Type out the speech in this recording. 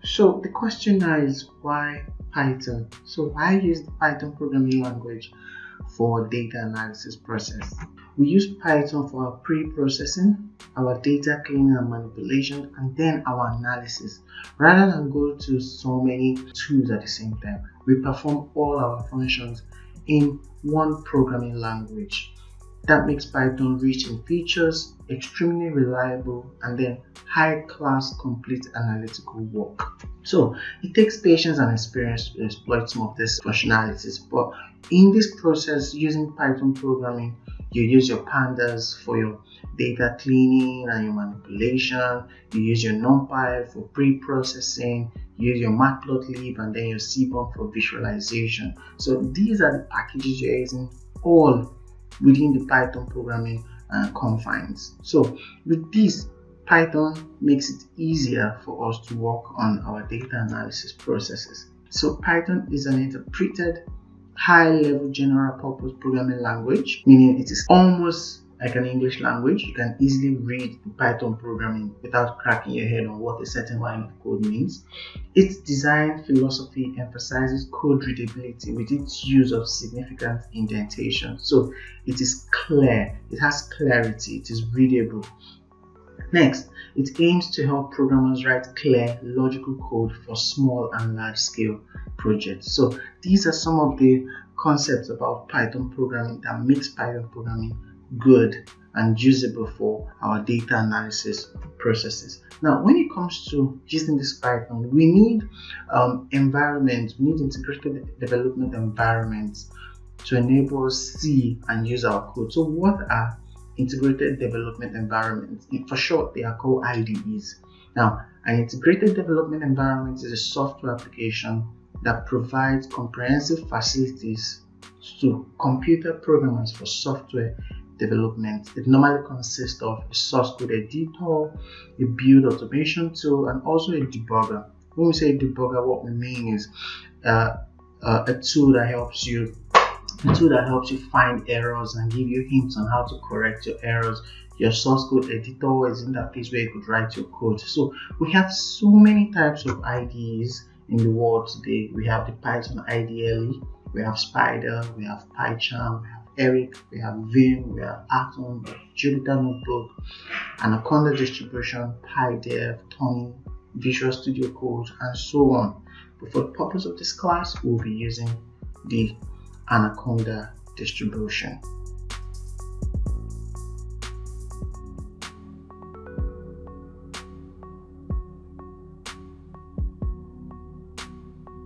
So the question now is, why Python? So I use the Python programming language for data analysis process. We use Python for our pre-processing, our data cleaning and manipulation, and then our analysis. Rather than go to so many tools at the same time, we perform all our functions in one programming language. That makes Python rich in features, extremely reliable, and then high-class complete analytical work. So it takes patience and experience to exploit some of these functionalities, but in this process, using Python programming, you use your Pandas for your data cleaning and your manipulation, you use your NumPy for pre-processing, you use your Matplotlib, and then your Seaborn for visualization. So these are the packages you're using all within the Python programming confines. So with this, Python makes it easier for us to work on our data analysis processes. So Python is an interpreted high-level general purpose programming language, meaning it is almost like an English language. You can easily read Python programming without cracking your head on what a certain line of code means. Its design philosophy emphasizes code readability with its use of significant indentation. So it is clear, it has clarity, it is readable. Next, it aims to help programmers write clear, logical code for small and large scale projects. So these are some of the concepts about Python programming that makes Python programming good and usable for our data analysis processes. Now, when it comes to using this Python, we need environments, we need integrated development environments to enable us to see and use our code. So what are integrated development environments? For short, they are called IDEs. Now, an integrated development environment is a software application that provides comprehensive facilities to computer programmers for software development. It normally consists of a source code editor, a build automation tool, and also a debugger. When we say debugger, what we mean is a tool that helps you find errors and give you hints on how to correct your errors. Your source code editor is in that place where you could write your code. So we have so many types of IDEs in the world today. We have the Python IDE, we have Spider, we have PyCharm, we have Eric, we have Vim, we have Atom, we have Jupyter Notebook, Anaconda distribution, PyDev, Tony, Visual Studio Code, and so on. But for the purpose of this class, we'll be using the Anaconda distribution.